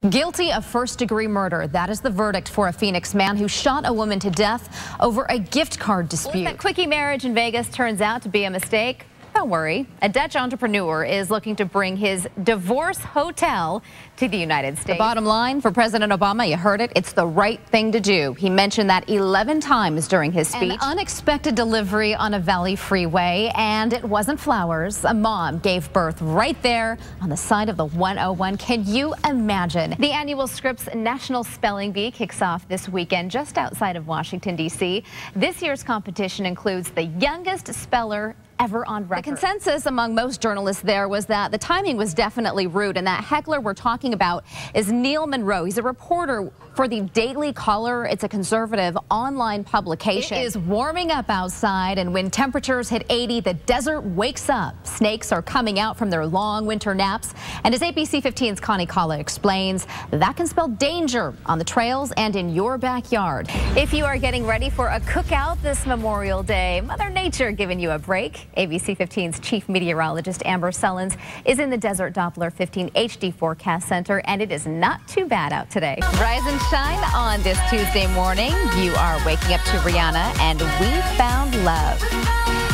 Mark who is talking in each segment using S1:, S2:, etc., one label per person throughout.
S1: Guilty of first-degree murder. That is the verdict for a Phoenix man who shot a woman to death over a gift card dispute. Well, if that quickie marriage in Vegas turns out to be a mistake, don't worry. A Dutch entrepreneur is looking to bring his divorce hotel to the United States. The bottom line for President Obama, you heard it, it's the right thing to do. He mentioned that 11 times during his speech. An unexpected delivery on a valley freeway, and it wasn't flowers. A mom gave birth right there on the side of the 101. Can you imagine? The annual Scripps National Spelling Bee kicks off this weekend just outside of Washington, D.C. This year's competition includes the youngest speller ever on record. The consensus among most journalists there was that the timing was definitely rude, and that heckler we're talking about is Neil Monroe. He's a reporter for the Daily Caller. It's a conservative online publication. It is warming up outside, and when temperatures hit 80, the desert wakes up. Snakes are coming out from their long winter naps, and as ABC15's Connie Kalla explains, that can spell danger on the trails and in your backyard. If you are getting ready for a cookout this Memorial Day, Mother Nature giving you a break. ABC15's chief meteorologist Amber Sullins is in the Desert Doppler 15 HD Forecast Center, and it is not too bad out today. Rise and shine on this Tuesday morning. You are waking up to Rihanna and We Found Love.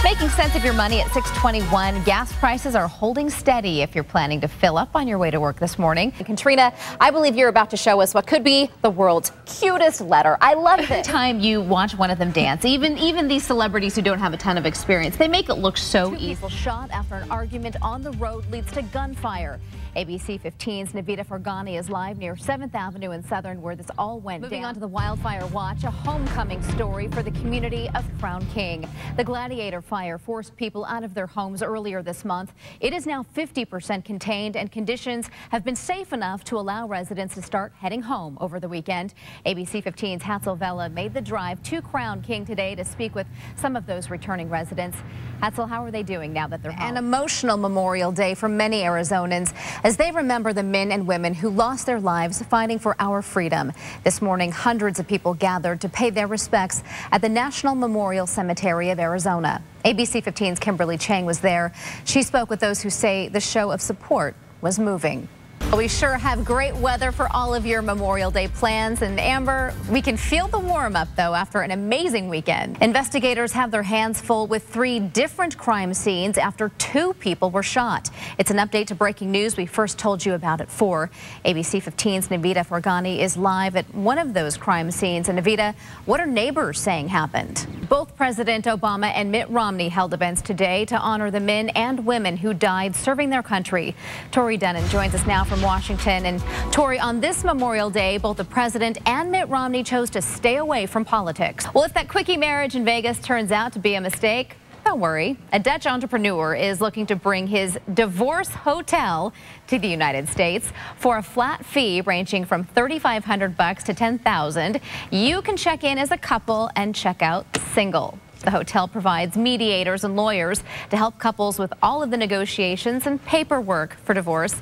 S1: Making sense of your money at 6:21. Gas prices are holding steady if you're planning to fill up on your way to work this morning. And Katrina, I believe you're about to show us what could be the world's cutest letter. I love it. Every time you watch one of them dance, even these celebrities who don't have a ton of experience, they make it look so easy. People shot after an argument on the road leads to gunfire. ABC15's Navita Farghani is live near 7th Avenue in Southern where this all went down. Moving on to the wildfire watch, a homecoming story for the community of Crown King. The Gladiator fire forced people out of their homes earlier this month. It is now 50% contained, and conditions have been safe enough to allow residents to start heading home over the weekend. ABC15's Hatzel Vela made the drive to Crown King today to speak with some of those returning residents. Hatzel, how are they doing now that they're home? An emotional Memorial Day for many Arizonans as they remember the men and women who lost their lives fighting for our freedom. This morning, hundreds of people gathered to pay their respects at the National Memorial Cemetery of Arizona. ABC15's Kimberly Chang was there. She spoke with those who say the show of support was moving. We sure have great weather for all of your Memorial Day plans. And Amber, we can feel the warm up, though, after an amazing weekend. Investigators have their hands full with 3 different crime scenes after 2 people were shot. It's an update to breaking news we first told you about at 4. ABC15's Navita Farghani is live at one of those crime scenes. And Navita, what are neighbors saying happened? Both President Obama and Mitt Romney held events today to honor the men and women who died serving their country. Tori Denon joins us now from Washington. And Tori, on this Memorial Day, both the president and Mitt Romney chose to stay away from politics. Well, if that quickie marriage in Vegas turns out to be a mistake, don't worry. A Dutch entrepreneur is looking to bring his divorce hotel to the United States for a flat fee ranging from $3,500 to $10,000. You can check in as a couple and check out single. The hotel provides mediators and lawyers to help couples with all of the negotiations and paperwork for divorce.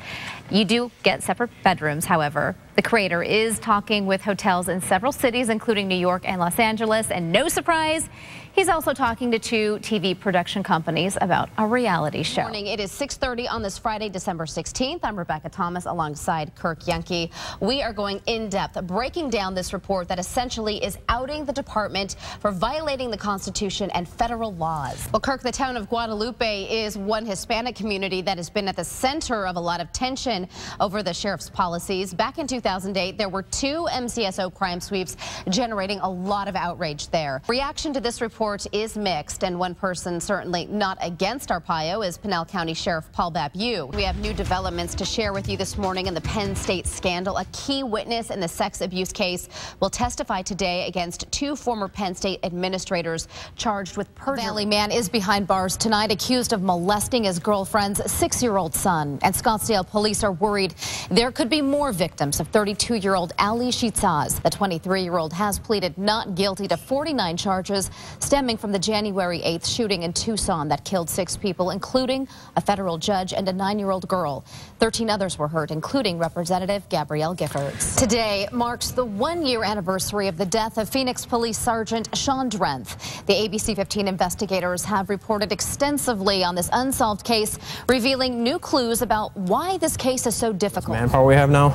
S1: You do get separate bedrooms, however. The creator is talking with hotels in several cities, including New York and Los Angeles. And no surprise, he's also talking to 2 TV production companies about a reality show. Morning, it is 6:30 on this Friday, December 16th. I'm Rebecca Thomas alongside Kirk Yankee. We are going in depth, breaking down this report that essentially is outing the department for violating the Constitution and federal laws. Well, Kirk, the town of Guadalupe is one Hispanic community that has been at the center of a lot of tension over the sheriff's policies. Back in 2008, there were 2 MCSO crime sweeps generating a lot of outrage there. Reaction to this report is mixed, and one person certainly not against Arpaio is Pinal County Sheriff Paul Babu. We have new developments to share with you this morning in the Penn State scandal. A key witness in the sex abuse case will testify today against 2 former Penn State administrators charged with perjury. Valley man is behind bars tonight, accused of molesting his girlfriend's 6-year-old son. And Scottsdale police are worried there could be more victims of 32-year-old Ali Shitzaz. The 23-year-old has pleaded not guilty to 49 charges stemming from the January 8th shooting in Tucson that killed 6 people, including a federal judge and a 9-year-old girl. 13 others were hurt, including Representative Gabrielle Giffords. Today marks the 1-year anniversary of the death of Phoenix Police Sergeant Sean Drenth. The ABC15 investigators have reported extensively on this unsolved case, revealing new clues about why this case is so difficult.
S2: Manpower we have now,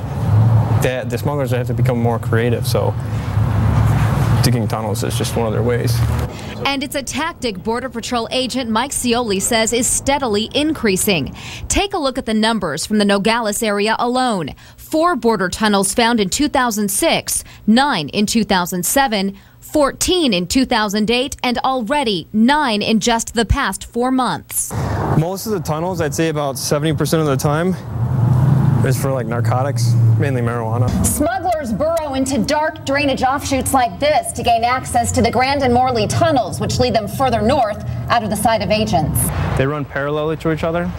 S2: the smugglers have to become more creative, so digging tunnels is just one of their ways.
S1: And it's a tactic Border Patrol agent Mike Scioli says is steadily increasing. Take a look at the numbers from the Nogales area alone. 4 border tunnels found in 2006, 9 in 2007, 14 in 2008, and already 9 in just the past 4 months.
S2: Most of the tunnels, I'd say about 70% of the time, is for like narcotics, mainly marijuana.
S1: Smugglers burrow into dark drainage offshoots like this to gain access to the Grand and Morley tunnels, which lead them further north out of the sight of agents.
S2: They run parallel to each other,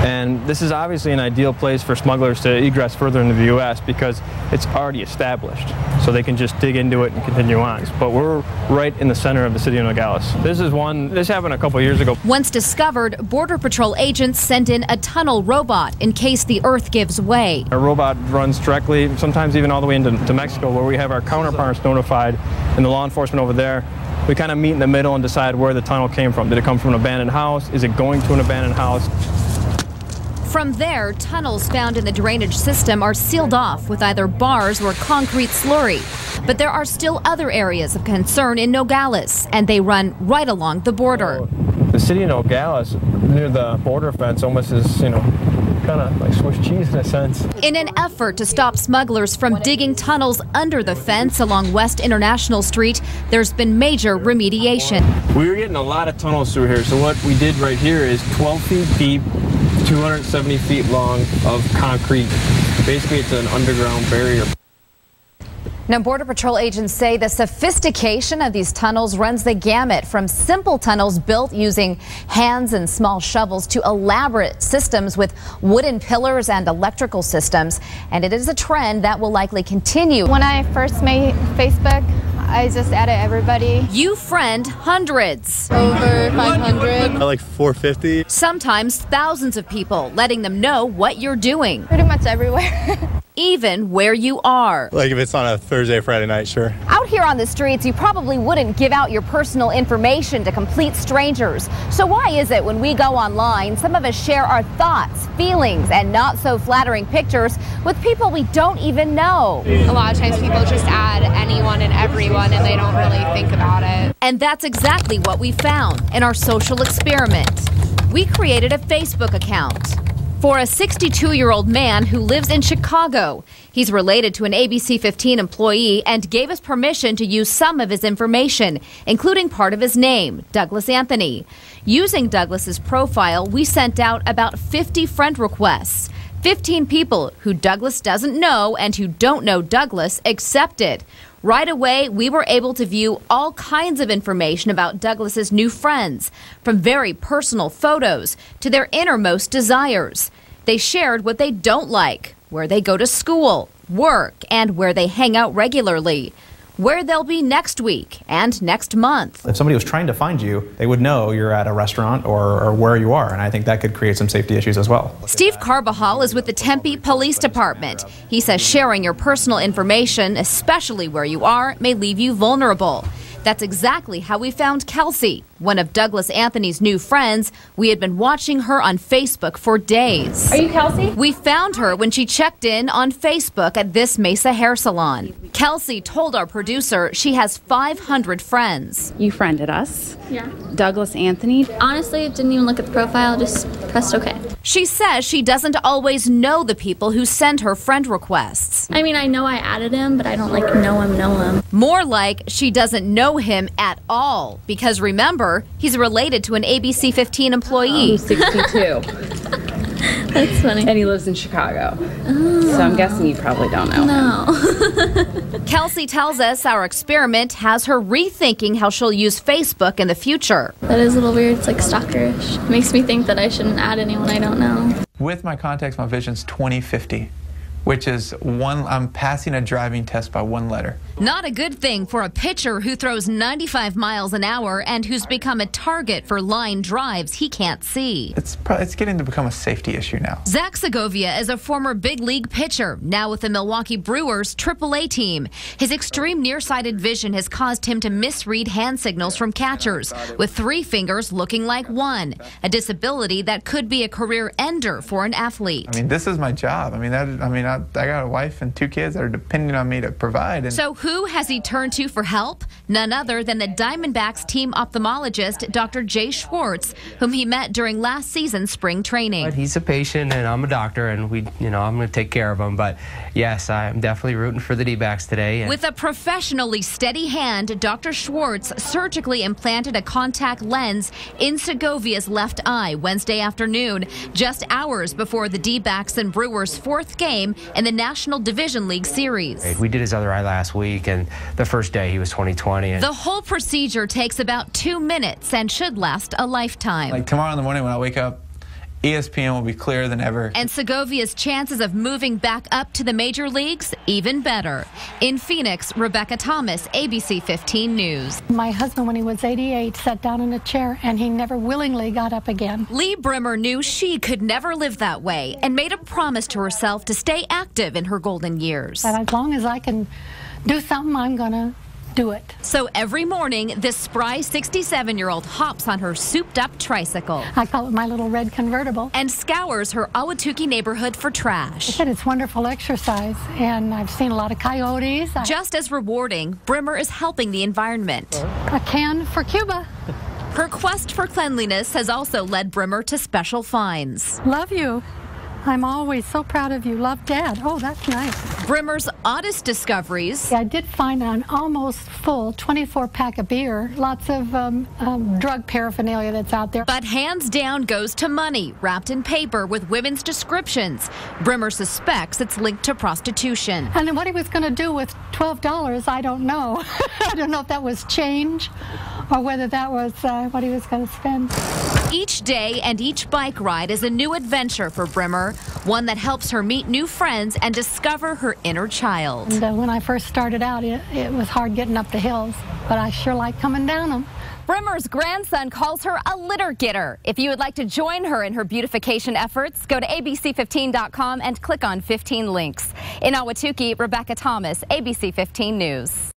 S2: and this is obviously an ideal place for smugglers to egress further into the U.S. because it's already established, so they can just dig into it and continue on. But we're right in the center of the city of Nogales. This happened a couple years ago.
S1: Once discovered, Border Patrol agents sent in a tunnel robot in case the earth gives way.
S2: A robot runs directly, sometimes even all the way into Mexico, where we have our counterparts notified and the law enforcement over there. We kind of meet in the middle and decide where the tunnel came from. Did it come from an abandoned house? Is it going to an abandoned house?
S1: From there, tunnels found in the drainage system are sealed off with either bars or concrete slurry. But there are still other areas of concern in Nogales, and they run right along the border.
S2: The city of Nogales, near the border fence, almost is, kind of like Swiss cheese in a sense.
S1: In an effort to stop smugglers from digging tunnels under the fence along West International Street, there's been major remediation.
S2: We were getting a lot of tunnels through here, so what we did right here is 12 feet deep, 270 feet long of concrete. Basically, it's an underground barrier.
S1: Now, Border Patrol agents say the sophistication of these tunnels runs the gamut from simple tunnels built using hands and small shovels to elaborate systems with wooden pillars and electrical systems. And it is a trend that will likely continue.
S3: When I first made Facebook, I just added everybody.
S1: You friend hundreds.
S3: Over 500.
S4: Like 450.
S1: Sometimes thousands of people, letting them know what you're doing.
S3: Pretty much everywhere.
S1: Even where you are.
S4: Like if it's on a Thursday, Friday night, sure.
S1: Out here on the streets, you probably wouldn't give out your personal information to complete strangers. So why is it when we go online, some of us share our thoughts, feelings, and not so flattering pictures with people we don't even know?
S3: A lot of times people just add anyone and everyone and they don't really think about it.
S1: And that's exactly what we found in our social experiment. We created a Facebook account for a 62-year-old man who lives in Chicago. He's related to an ABC15 employee and gave us permission to use some of his information, including part of his name, Douglas Anthony. Using Douglas's profile, we sent out about 50 friend requests. 15 people who Douglas doesn't know and who don't know Douglas accepted. Right away, we were able to view all kinds of information about Douglas's new friends, from very personal photos to their innermost desires. They shared what they don't like, where they go to school, work, and where they hang out regularly, where they'll be next week and next month.
S5: If somebody was trying to find you, they would know you're at a restaurant or where you are, and I think that could create some safety issues as well.
S1: Steve Carbajal is with the Tempe Police Department. He says sharing your personal information, especially where you are, may leave you vulnerable. That's exactly how we found Kelsey, one of Douglas Anthony's new friends. We had been watching her on Facebook for days.
S3: Are you Kelsey?
S1: We found her when she checked in on Facebook at this Mesa hair salon. Kelsey told our producer she has 500 friends.
S6: You friended us.
S3: Yeah.
S6: Douglas Anthony.
S7: Honestly, didn't even look at the profile, just pressed OK.
S1: She says she doesn't always know the people who send her friend requests.
S7: I mean, I know I added him, but I don't like know him.
S1: More like she doesn't know him at all, because remember, he's related to an ABC15 employee.
S6: He's 62.
S7: That's funny.
S6: And he lives in Chicago. So I'm guessing you probably don't know him.
S7: No.
S1: Kelsey tells us our experiment has her rethinking how she'll use Facebook in the future.
S7: That is a little weird. It's like stalkerish. It makes me think that I shouldn't add anyone I don't know.
S8: With my contacts, my vision's 2050, which is I'm passing a driving test by 1 letter.
S1: Not a good thing for a pitcher who throws 95 miles an hour and who's become a target for line drives he can't see.
S8: It's getting to become a safety issue now.
S1: Zach Segovia is a former big league pitcher, now with the Milwaukee Brewers AAA team. His extreme nearsighted vision has caused him to misread hand signals from catchers, with 3 fingers looking like 1, a disability that could be a career ender for an athlete.
S8: I mean, this is my job. I I got a wife and 2 kids that are depending on me to provide. And
S1: so who has he turned to for help? None other than the Diamondbacks team ophthalmologist, Dr. Jay Schwartz, whom he met during last season's spring training.
S9: He's a patient and I'm a doctor, and I'm going to take care of him. But yes, I'm definitely rooting for the D-backs today.
S1: With a professionally steady hand, Dr. Schwartz surgically implanted a contact lens in Segovia's left eye Wednesday afternoon, just hours before the D-backs and Brewers' 4th game in the National Division League Series.
S9: We did his other eye last week, and the first day he was 20/20.
S1: The whole procedure takes about 2 minutes and should last a lifetime.
S8: like tomorrow in the morning when I wake up, ESPN will be clearer than ever.
S1: And Segovia's chances of moving back up to the major leagues even better. In Phoenix, Rebecca Thomas, ABC15 News.
S10: My husband, when he was 88, sat down in a chair and he never willingly got up again.
S1: Lee Brimmer knew she could never live that way and made a promise to herself to stay active in her golden years.
S10: And as long as I can do something, I'm going to do it.
S1: So every morning, this spry 67-year-old hops on her souped-up tricycle.
S10: I call it my little red convertible.
S1: And scours her Ahwatukee neighborhood for trash.
S10: I said it's wonderful exercise, and I've seen a lot of coyotes.
S1: Just as rewarding, Brimmer is helping the environment.
S10: A can for Cuba.
S1: Her quest for cleanliness has also led Brimmer to special finds.
S10: Love you. I'm always so proud of you. Love, Dad. Oh, that's nice.
S1: Brimmer's oddest discoveries.
S10: I did find an almost full 24-pack of beer. Lots of drug paraphernalia that's out there.
S1: But hands down goes to money, wrapped in paper with women's descriptions. Brimmer suspects it's linked to prostitution.
S10: And then what he was going to do with $12, I don't know. I don't know if that was change or whether that was what he was going to spend.
S1: Each day and each bike ride is a new adventure for Brimmer, one that helps her meet new friends and discover her inner child.
S10: And when I first started out, it was hard getting up the hills, but I sure like coming down them.
S1: Brimmer's grandson calls her a litter getter. If you would like to join her in her beautification efforts, go to abc15.com and click on 15 links. In Ahwatukee, Rebecca Thomas, ABC15 News.